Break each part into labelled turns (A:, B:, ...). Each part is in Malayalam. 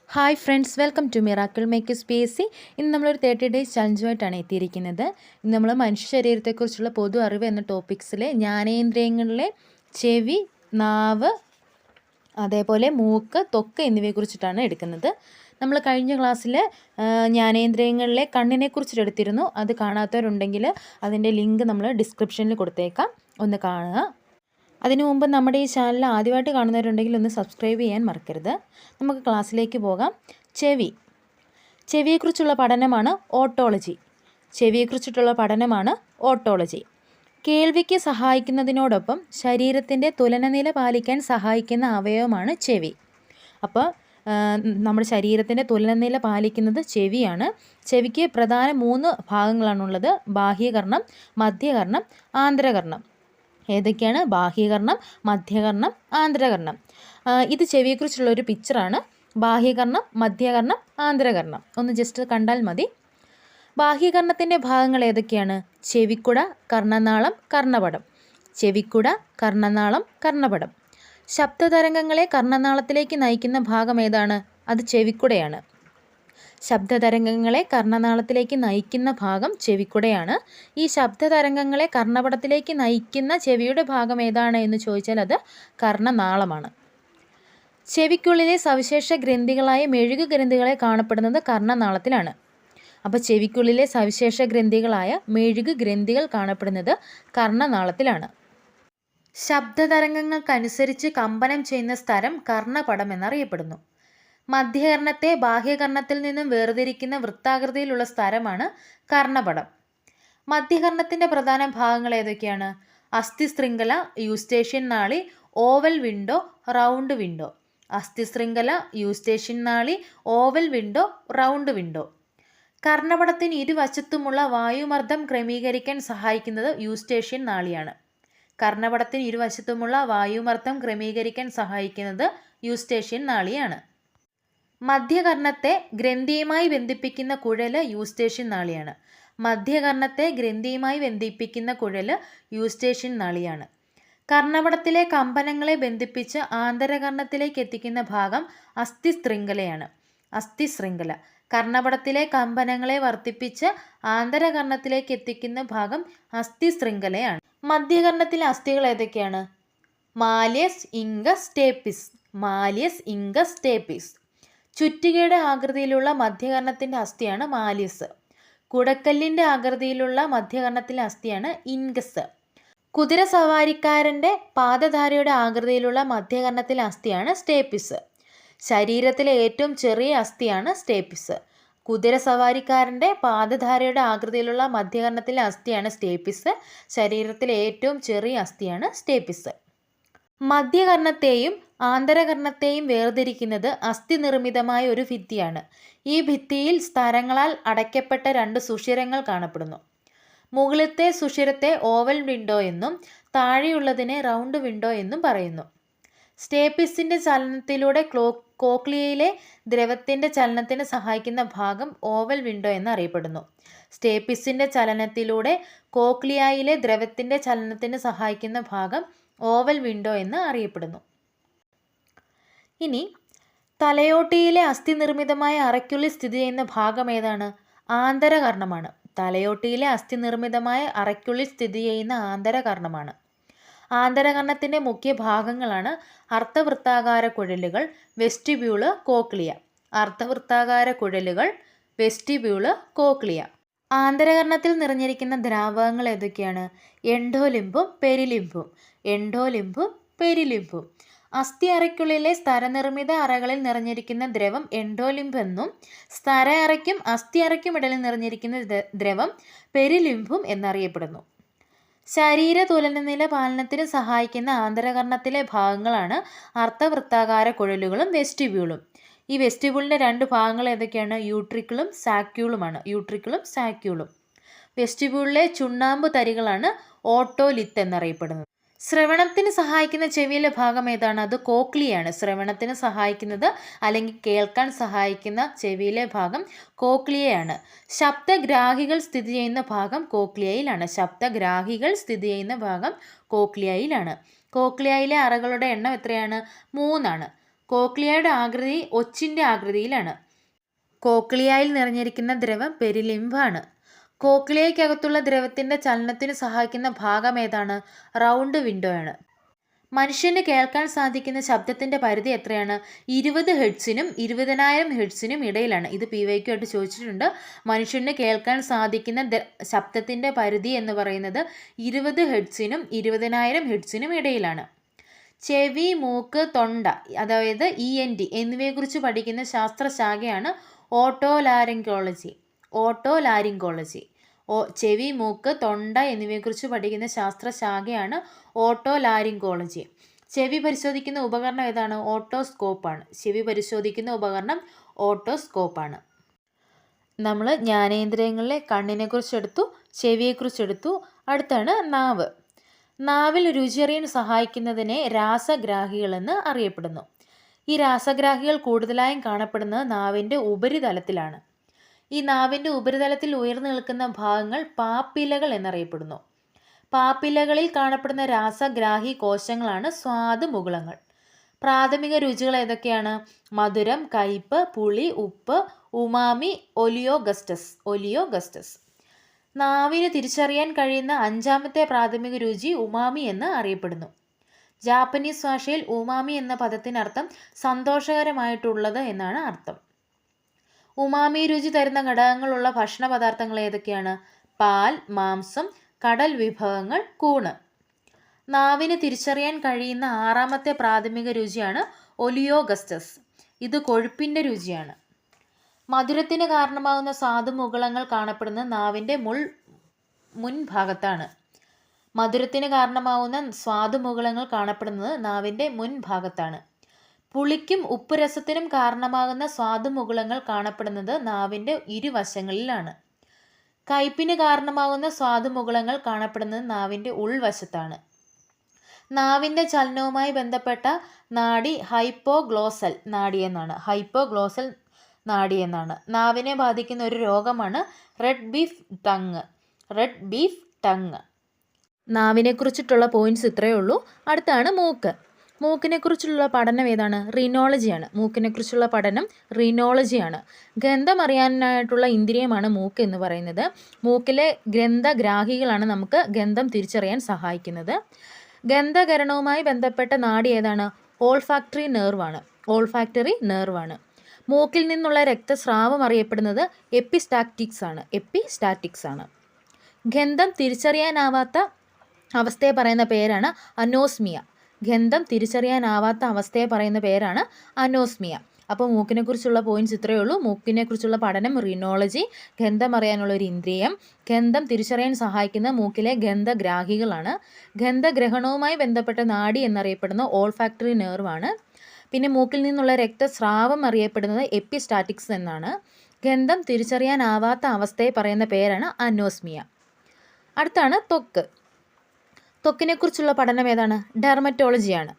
A: Hi friends, welcome to miracle makers PSC. ഇന്ന് നമ്മളൊരു 30 ഡേയ്സ് ചലഞ്ചുമായിട്ടാണ് എത്തിയിരിക്കുന്നത്. ഇന്ന് നമ്മൾ മനുഷ്യ ശരീരത്തെക്കുറിച്ചുള്ള പൊതു അറിവ് എന്ന ടോപ്പിക്സിലെ ജ്ഞാനേന്ദ്രിയങ്ങളിലെ ചെവി, നാവ്, അതേപോലെ മൂക്ക്, ത്വക്ക് എന്നിവയെക്കുറിച്ചിട്ടാണ് എടുക്കുന്നത്. നമ്മൾ കഴിഞ്ഞ ക്ലാസ്സിൽ ജ്ഞാനേന്ദ്രിയങ്ങളിലെ കണ്ണിനെക്കുറിച്ചിട്ട് എടുത്തിരുന്നു. അത് കാണാത്തവരുണ്ടെങ്കിൽ അതിൻ്റെ ലിങ്ക് നമ്മൾ ഡിസ്ക്രിപ്ഷനിൽ കൊടുത്തേക്കാം, ഒന്ന് കാണുക. അതിനു മുമ്പ് നമ്മുടെ ഈ ചാനൽ ആദ്യമായിട്ട് കാണുന്നവരുണ്ടെങ്കിൽ ഒന്ന് സബ്സ്ക്രൈബ് ചെയ്യാൻ മറക്കരുത്. നമുക്ക് ക്ലാസ്സിലേക്ക് പോകാം. ചെവിയെക്കുറിച്ചുള്ള പഠനമാണ് ഓട്ടോളജി. ഓട്ടോളജി കേൾവിക്ക് സഹായിക്കുന്നതിനോടൊപ്പം ശരീരത്തിൻ്റെ തുലനനില പാലിക്കാൻ സഹായിക്കുന്ന അവയവമാണ് ചെവി. അപ്പോൾ നമ്മുടെ ശരീരത്തിൻ്റെ തുലനനില പാലിക്കുന്നത് ചെവിയാണ്. ചെവിക്ക് പ്രധാന 3 ഭാഗങ്ങളാണുള്ളത്: ബാഹ്യകർണം, മധ്യകർണം, ആന്തരകർണം. ഏതൊക്കെയാണ്? ബാഹ്യകർണം, മധ്യകർണം, ആന്തരകർണം. ഇത് ചെവിയെക്കുറിച്ചുള്ളൊരു പിക്ചറാണ്. ബാഹ്യകർണം, മധ്യകർണം, ആന്തരകർണം. ഒന്ന് ജസ്റ്റ് കണ്ടാൽ മതി. ബാഹ്യകർണത്തിൻ്റെ ഭാഗങ്ങൾ ഏതൊക്കെയാണ്? ചെവിക്കുട, കർണനാളം, കർണപടം. ചെവിക്കുട, കർണനാളം, കർണപടം. ശബ്ദതരംഗങ്ങളെ കർണനാളത്തിലേക്ക് നയിക്കുന്ന ഭാഗം ഏതാണ്? അത് ചെവിക്കുടയാണ്. ശബ്ദതരംഗങ്ങളെ കർണനാളത്തിലേക്ക് നയിക്കുന്ന ഭാഗം ചെവിക്കുടയാണ്. ഈ ശബ്ദതരംഗങ്ങളെ കർണപടത്തിലേക്ക് നയിക്കുന്ന ചെവിയുടെ ഭാഗം ഏതാണ് എന്ന് ചോദിച്ചാൽ അത് കർണനാളമാണ്. ചെവിക്കുള്ളിലെ സവിശേഷ ഗ്രന്ഥികളായ മെഴുകു ഗ്രന്ഥികളെ കാണപ്പെടുന്നത് കർണനാളത്തിലാണ്. അപ്പോൾ ചെവിക്കുള്ളിലെ സവിശേഷ ഗ്രന്ഥികളായ മെഴുകു ഗ്രന്ഥികൾ കാണപ്പെടുന്നത് കർണനാളത്തിലാണ്. ശബ്ദതരംഗങ്ങൾക്കനുസരിച്ച് കമ്പനം ചെയ്യുന്ന സ്ഥലം കർണപടം എന്നറിയപ്പെടുന്നു. മധ്യകർണത്തെ ബാഹ്യകർണത്തിൽ നിന്നും വേർതിരിക്കുന്ന വൃത്താകൃതിയിലുള്ള സ്ഥലമാണ് കർണപടം. മധ്യകർണത്തിൻ്റെ പ്രധാന ഭാഗങ്ങൾ ഏതൊക്കെയാണ്? അസ്ഥിശൃംഖല, യൂസ്റ്റേഷ്യൻ നാളി, ഓവൽ വിൻഡോ, റൗണ്ട് വിൻഡോ. അസ്ഥിശൃംഖല, യൂസ്റ്റേഷ്യൻ നാളി, ഓവൽ വിൻഡോ, റൗണ്ട് വിൻഡോ. കർണപടത്തിന് ഇരുവശത്തുമുള്ള വായുമർദ്ദം ക്രമീകരിക്കാൻ സഹായിക്കുന്നത് യൂസ്റ്റേഷ്യൻ നാളിയാണ്. കർണപടത്തിന് ഇരുവശത്തുമുള്ള വായുമർദ്ദം ക്രമീകരിക്കാൻ സഹായിക്കുന്നത് യൂസ്റ്റേഷ്യൻ നാളിയാണ്. മധ്യകർണത്തെ ഗ്രന്ഥിയുമായി ബന്ധിപ്പിക്കുന്ന കുഴല് യൂസ്റ്റേഷ്യൻ നാളിയാണ്. മധ്യകർണത്തെ ഗ്രന്ഥിയുമായി ബന്ധിപ്പിക്കുന്ന കുഴല് യൂസ്റ്റേഷ്യൻ നാളിയാണ്. കർണപടത്തിലെ കമ്പനങ്ങളെ ബന്ധിപ്പിച്ച് ആന്തരകർണത്തിലേക്ക് എത്തിക്കുന്ന ഭാഗം അസ്ഥിശൃംഖലയാണ്. അസ്ഥിശൃംഖല. കർണപടത്തിലെ കമ്പനങ്ങളെ വർദ്ധിപ്പിച്ച് ആന്തരകർണത്തിലേക്ക് എത്തിക്കുന്ന ഭാഗം അസ്ഥിശൃംഖലയാണ്. മധ്യകർണത്തിലെ അസ്ഥികൾ ഏതൊക്കെയാണ്? Malleus, incus, stapes. Malleus, incus, stapes. ചുറ്റികയുടെ ആകൃതിയിലുള്ള മധ്യകർണത്തിൻ്റെ അസ്ഥിയാണ് മാലിയസ്. കുടക്കല്ലിൻ്റെ ആകൃതിയിലുള്ള മധ്യകർണത്തിലെ അസ്ഥിയാണ് ഇൻഗസ്. കുതിര സവാരിക്കാരൻ്റെ പാദധാരയുടെ ആകൃതിയിലുള്ള മധ്യകർണത്തിലെ അസ്ഥിയാണ് സ്റ്റേപ്പിസ്. ശരീരത്തിലെ ഏറ്റവും ചെറിയ അസ്ഥിയാണ് സ്റ്റേപ്പിസ്. കുതിര സവാരിക്കാരൻ്റെ പാദധാരയുടെ ആകൃതിയിലുള്ള മധ്യകർണത്തിലെ അസ്ഥിയാണ് സ്റ്റേപ്പിസ്. ശരീരത്തിലെ ഏറ്റവും ചെറിയ അസ്ഥിയാണ് സ്റ്റേപ്പിസ്. മധ്യകർണത്തെയും ആന്തരകർണത്തെയും വേർതിരിക്കുന്നത് അസ്ഥി നിർമ്മിതമായ ഒരു ഭിത്തിയാണ്. ഈ ഭിത്തിയിൽ സ്തരങ്ങളാൽ അടയ്ക്കപ്പെട്ട 2 സുഷിരങ്ങൾ കാണപ്പെടുന്നു. മുകളിലത്തെ സുഷിരത്തെ ഓവൽ വിൻഡോ എന്നും താഴെയുള്ളതിനെ റൗണ്ട് വിൻഡോ എന്നും പറയുന്നു. സ്റ്റേപ്പിസിൻ്റെ ചലനത്തിലൂടെ കോക്ലിയയിലെ ദ്രവത്തിൻ്റെ ചലനത്തിന് സഹായിക്കുന്ന ഭാഗം ഓവൽ വിൻഡോ എന്നറിയപ്പെടുന്നു. സ്റ്റേപ്പിസിൻ്റെ ചലനത്തിലൂടെ കോക്ലിയയിലെ ദ്രവത്തിൻ്റെ ചലനത്തിന് സഹായിക്കുന്ന ഭാഗം ഓവൽ വിൻഡോ എന്ന് അറിയപ്പെടുന്നു. ഇനി തലയോട്ടിയിലെ അസ്ഥി നിർമ്മിതമായ അറയ്ക്കുള്ളിൽ സ്ഥിതി ചെയ്യുന്ന ഭാഗം ഏതാണ്? ആന്തരകർണമാണ്. തലയോട്ടിയിലെ അസ്ഥി നിർമ്മിതമായ അറയ്ക്കുള്ളിൽ സ്ഥിതി ചെയ്യുന്ന ആന്തരകർണമാണ്. ആന്തരകർണത്തിൻ്റെ മുഖ്യ ഭാഗങ്ങളാണ് അർദ്ധവൃത്താകാര കുഴലുകൾ, വെസ്റ്റിബ്യൂള്, കോക്ലിയ. അർദ്ധവൃത്താകാര കുഴലുകൾ, വെസ്റ്റിബ്യൂള്, കോക്ലിയ. ആന്തരകർണത്തിൽ നിറഞ്ഞിരിക്കുന്ന ദ്രാവകങ്ങൾ ഏതൊക്കെയാണ്? എൻഡോലിംബും പെരിലിംബും. എൻഡോലിംബും പെരിലിംബും. അസ്ഥി അറയ്ക്കുള്ളിലെ സ്തരനിർമ്മിത അറകളിൽ നിറഞ്ഞിരിക്കുന്ന ദ്രവം എൻഡോലിംബ് എന്നും സ്തര അറയ്ക്കും അസ്ഥി അറയ്ക്കും ഇടയിൽ നിറഞ്ഞിരിക്കുന്ന ദ്രവം പെരിലിംബും എന്നറിയപ്പെടുന്നു. ശരീര തുലനനില പാലനത്തിന് സഹായിക്കുന്ന ആന്തരകർണത്തിലെ ഭാഗങ്ങളാണ് അർദ്ധവൃത്താകാര കുഴലുകളും വെസ്റ്റിബ്യൂളും. ഈ വെസ്റ്റിബ്യൂളിൻ്റെ 2 ഭാഗങ്ങൾ ഏതൊക്കെയാണ്? യൂട്രിക്കിളും സാക്യൂളുമാണ്. യൂട്രിക്കിളും സാക്യൂളും. വെസ്റ്റിബ്യൂളിലെ ചുണ്ണാമ്പ് തരികളാണ് ഓട്ടോലിത്ത് എന്നറിയപ്പെടുന്നത്. ശ്രവണത്തിന് സഹായിക്കുന്ന ചെവിയിലെ ഭാഗം ഏതാണ്? അത് കോക്ലിയാണ്. ശ്രവണത്തിന് സഹായിക്കുന്നത് അല്ലെങ്കിൽ കേൾക്കാൻ സഹായിക്കുന്ന ചെവിയിലെ ഭാഗം കോക്ലിയയാണ്. ശബ്ദഗ്രാഹികൾ സ്ഥിതി ചെയ്യുന്ന ഭാഗം കോക്ലിയയിലാണ്. ശബ്ദഗ്രാഹികൾ സ്ഥിതി ചെയ്യുന്ന ഭാഗം കോക്ലിയയിലാണ്. കോക്ലിയയിലെ അറകളുടെ എണ്ണം എത്രയാണ്? 3 ആണ്. കോക്ലിയയുടെ ആകൃതി ഒച്ചിൻ്റെ ആകൃതിയിലാണ്. കോക്ലിയയിൽ നിറഞ്ഞിരിക്കുന്ന ദ്രവം പെരിലിംബാണ്. കോക്ലിയയ്ക്കകത്തുള്ള ദ്രവത്തിൻ്റെ ചലനത്തിന് സഹായിക്കുന്ന ഭാഗം ഏതാണ്? റൗണ്ട് വിൻഡോയാണ്. മനുഷ്യന് കേൾക്കാൻ സാധിക്കുന്ന ശബ്ദത്തിൻ്റെ പരിധി എത്രയാണ്? 20 ഹെർട്സിനും 20,000 ഹെർട്സിനും ഇടയിലാണ്. ഇത് PYQ ആയിട്ട് ചോദിച്ചിട്ടുണ്ട്. മനുഷ്യന് കേൾക്കാൻ സാധിക്കുന്ന ശബ്ദത്തിൻ്റെ പരിധി എന്ന് പറയുന്നത് 20 ഹെർട്സിനും 20,000 ഹെർട്സിനും ഇടയിലാണ്. ചെവി, മൂക്ക്, തൊണ്ട അതായത് ENT എന്നിവയെക്കുറിച്ച് പഠിക്കുന്ന ശാസ്ത്രശാഖയാണ് ഓട്ടോലാരിങ്കോളജി. ചെവി, മൂക്ക്, തൊണ്ട എന്നിവയെക്കുറിച്ച് പഠിക്കുന്ന ശാസ്ത്രശാഖയാണ് ഓട്ടോലാരിങ്കോളജി. ചെവി പരിശോധിക്കുന്ന ഉപകരണം ഏതാണ്? ഓട്ടോസ്കോപ്പാണ്. ചെവി പരിശോധിക്കുന്ന ഉപകരണം ഓട്ടോസ്കോപ്പാണ്. നമ്മൾ ജ്ഞാനേന്ദ്രിയങ്ങളിലെ കണ്ണിനെക്കുറിച്ചെടുത്തു, ചെവിയെക്കുറിച്ചെടുത്തു. അടുത്താണ് നാവ്. നാവിൽ രുചിയറിയാൻ സഹായിക്കുന്നതിനെ രാസഗ്രാഹികളെന്ന് അറിയപ്പെടുന്നു. ഈ രാസഗ്രാഹികൾ കൂടുതലായും കാണപ്പെടുന്നത് നാവിൻ്റെ ഉപരിതലത്തിലാണ്. ഈ നാവിൻ്റെ ഉപരിതലത്തിൽ ഉയർന്നു നിൽക്കുന്ന ഭാഗങ്ങൾ പാപ്പിലകൾ എന്നറിയപ്പെടുന്നു. പാപ്പിലകളിൽ കാണപ്പെടുന്ന രാസഗ്രാഹി കോശങ്ങളാണ് സ്വാദുമുകുളങ്ങൾ. പ്രാഥമിക രുചികൾ ഏതൊക്കെയാണ്? മധുരം, കയ്പ്, പുളി, ഉപ്പ്, ഉമാമി, ഒലിയോഗസ്റ്റസ്. നാവിന് തിരിച്ചറിയാൻ കഴിയുന്ന 5ാമത്തെ പ്രാഥമിക രുചി ഉമാമി എന്ന് അറിയപ്പെടുന്നു. ജാപ്പനീസ് ഭാഷയിൽ ഉമാമി എന്ന പദത്തിനർത്ഥം സന്തോഷകരമായിട്ടുള്ളത് എന്നാണ് അർത്ഥം. ഉമാമി രുചി തരുന്ന ഘടകങ്ങളുള്ള ഭക്ഷണ പദാർത്ഥങ്ങൾ ഏതൊക്കെയാണ്? പാൽ, മാംസം, കടൽ വിഭവങ്ങൾ, കൂണ്. നാവിന് തിരിച്ചറിയാൻ കഴിയുന്ന 6ാമത്തെ പ്രാഥമിക രുചിയാണ് ഒലിയോഗസ്റ്റസ്. ഇത് കൊഴുപ്പിൻ്റെ രുചിയാണ്. മധുരത്തിന് കാരണമാകുന്ന സ്വാദുമുകുളങ്ങൾ കാണപ്പെടുന്നത് നാവിൻ്റെ മുൻഭാഗത്താണ്. പുളിക്കും ഉപ്പുരസത്തിനും കാരണമാകുന്ന സ്വാദുമുകുളങ്ങൾ കാണപ്പെടുന്നത് നാവിൻ്റെ ഇരുവശങ്ങളിലാണ്. കയ്പിന് കാരണമാകുന്ന സ്വാദുമുകുളങ്ങൾ കാണപ്പെടുന്നത് നാവിൻ്റെ ഉൾവശത്താണ്. നാവിൻ്റെ ചലനവുമായി ബന്ധപ്പെട്ട നാഡി ഹൈപ്പോഗ്ലോസൽ നാഡിയെന്നാണ്. നാവിനെ ബാധിക്കുന്ന ഒരു രോഗമാണ് റെഡ് ബീഫ് ടങ്. നാവിനെക്കുറിച്ചിട്ടുള്ള പോയിൻറ്റ്സ് ഇത്രയേ ഉള്ളൂ. അടുത്താണ് മൂക്ക്. മൂക്കിനെക്കുറിച്ചുള്ള പഠനം ഏതാണ്? റിനോളജിയാണ്. ഗന്ധം അറിയാനായിട്ടുള്ള ഇന്ദ്രിയമാണ് മൂക്ക് എന്ന് പറയുന്നത്. മൂക്കിലെ ഗന്ധഗ്രാഹികളാണ് നമുക്ക് ഗന്ധം തിരിച്ചറിയാൻ സഹായിക്കുന്നത്. ഗന്ധകരണവുമായി ബന്ധപ്പെട്ട നാഡി ഏതാണ്? ഓൾഫാക്ടറി നെർവാണ്. മൂക്കിൽ നിന്നുള്ള രക്തസ്രാവം അറിയപ്പെടുന്നത് എപ്പിസ്റ്റാറ്റിക്സ് ആണ്. ഗന്ധം തിരിച്ചറിയാനാവാത്ത അവസ്ഥയെ പറയുന്ന പേരാണ് അനോസ്മിയ. അപ്പോൾ മൂക്കിനെക്കുറിച്ചുള്ള പോയിൻറ്റ്സ് ഇത്രയേ ഉള്ളൂ. മൂക്കിനെക്കുറിച്ചുള്ള പഠനം റിനോളജി, ഗന്ധം അറിയാനുള്ള ഒരു ഇന്ദ്രിയം, ഗന്ധം തിരിച്ചറിയാൻ സഹായിക്കുന്ന മൂക്കിലെ ഗന്ധഗ്രാഹികളാണ്. ഗന്ധഗ്രഹണവുമായി ബന്ധപ്പെട്ട നാഡി എന്നറിയപ്പെടുന്ന ഓൾഫാക്ടറി നെർവാണ്. പിന്നെ മൂക്കിൽ നിന്നുള്ള രക്തസ്രാവം അറിയപ്പെടുന്നത് എപ്പിസ്റ്റാറ്റിക്സ് എന്നാണ്. ഗന്ധം തിരിച്ചറിയാനാവാത്ത അവസ്ഥയെ പറയുന്ന പേരാണ് അനോസ്മിയ. അടുത്താണ് ത്വക്ക്. ത്വക്കിനെക്കുറിച്ചുള്ള പഠനം ഏതാണ്? ഡെർമറ്റോളജിയാണ്.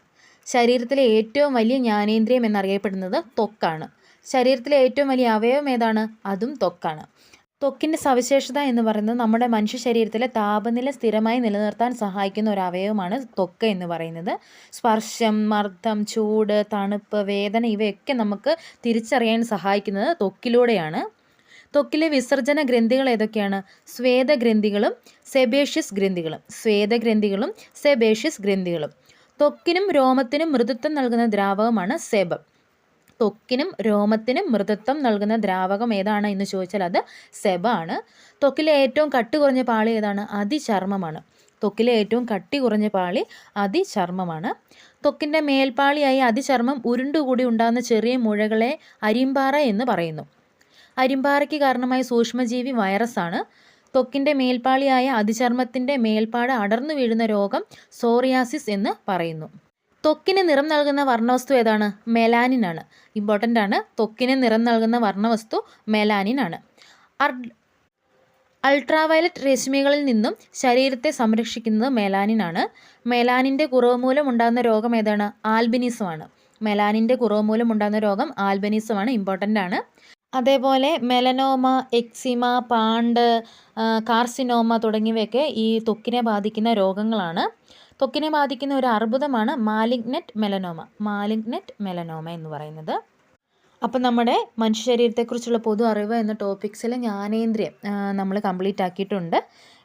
A: ശരീരത്തിലെ ഏറ്റവും വലിയ ജ്ഞാനേന്ദ്രിയം എന്നറിയപ്പെടുന്നത് ത്വക്കാണ്. ശരീരത്തിലെ ഏറ്റവും വലിയ അവയവം ഏതാണ്? അതും ത്വക്കാണ്. ത്വക്കിൻ്റെ സവിശേഷത എന്ന് പറയുന്നത് നമ്മുടെ മനുഷ്യ ശരീരത്തിലെ താപനില സ്ഥിരമായി നിലനിർത്താൻ സഹായിക്കുന്ന ഒരു അവയവമാണ് ത്വക്ക് എന്ന് പറയുന്നത്. സ്പർശം, മർദ്ദം, ചൂട്, തണുപ്പ്, വേദന ഇവയൊക്കെ നമുക്ക് തിരിച്ചറിയാൻ സഹായിക്കുന്നത് ത്വക്കിലൂടെയാണ്. ത്വക്കിലെ വിസർജന ഗ്രന്ഥികൾ ഏതൊക്കെയാണ്? സ്വേദഗ്രന്ഥികളും സെബേഷ്യസ് ഗ്രന്ഥികളും. ത്വക്കിനും രോമത്തിനും മൃദുത്വം നൽകുന്ന ദ്രാവകമാണ് സെബം. ദ്രാവകം ഏതാണ് എന്ന് ചോദിച്ചാൽ അത് സെബാണ്. ത്വക്കിലെ ഏറ്റവും കട്ടി കുറഞ്ഞ പാളി ഏതാണ്? അതിചർമ്മമാണ്. ത്വക്കിൻ്റെ മേൽപ്പാളിയായി അതിചർമ്മം ഉരുണ്ടുകൂടി ഉണ്ടാകുന്ന ചെറിയ മുഴകളെ അരിമ്പാറ എന്ന് പറയുന്നു. അരിമ്പാറയ്ക്ക് കാരണമായ സൂക്ഷ്മജീവി വൈറസാണ്. ത്വക്കിൻ്റെ മേൽപ്പാളിയായ അതിചർമ്മത്തിൻ്റെ മേൽപ്പാട് അടർന്നു വീഴുന്ന രോഗം സോറിയാസിസ് എന്ന് പറയുന്നു. ത്വക്കിന് നിറം നൽകുന്ന വർണ്ണവസ്തു ഏതാണ്? മെലാനിനാണ്. ഇമ്പോർട്ടൻ്റ് ആണ്. ത്വക്കിന് നിറം നൽകുന്ന വർണ്ണവസ്തു മെലാനിനാണ്. അൾട്രാവയലറ്റ് രശ്മികളിൽ നിന്നും ശരീരത്തെ സംരക്ഷിക്കുന്നത് മെലാനിനാണ്. മെലാനിൻ്റെ കുറവ് മൂലം ഉണ്ടാകുന്ന രോഗം ഏതാണ്? ആൽബിനിസമാണ്. ഇമ്പോർട്ടൻ്റ് ആണ്. അതേപോലെ മെലനോമ, എക്സിമ, പാണ്ട്, കാർസിനോമ തുടങ്ങിയവയൊക്കെ ഈ ത്വക്കിനെ ബാധിക്കുന്ന രോഗങ്ങളാണ്. ത്വക്കിനെ ബാധിക്കുന്ന ഒരു അർബുദമാണ് മാലിഗ്നറ്റ് മെലനോമ എന്ന് പറയുന്നത്. അപ്പം നമ്മുടെ മനുഷ്യ ശരീരത്തെക്കുറിച്ചുള്ള പൊതു അറിവ് എന്ന ടോപ്പിക്സിൽ ജ്ഞാനേന്ദ്രിയം നമ്മൾ കംപ്ലീറ്റ് ആക്കിയിട്ടുണ്ട്.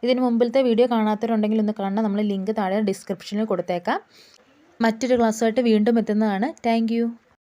A: ഇതിന് മുമ്പിലത്തെ വീഡിയോ കാണാത്തവരുണ്ടെങ്കിൽ ഒന്ന് കാണാം. നമ്മൾ ലിങ്ക് താഴെ ഡിസ്ക്രിപ്ഷനിൽ കൊടുത്തേക്കാം. മറ്റൊരു ക്ലാസ്സുമായിട്ട് വീണ്ടും എത്തുന്നതാണ്. താങ്ക്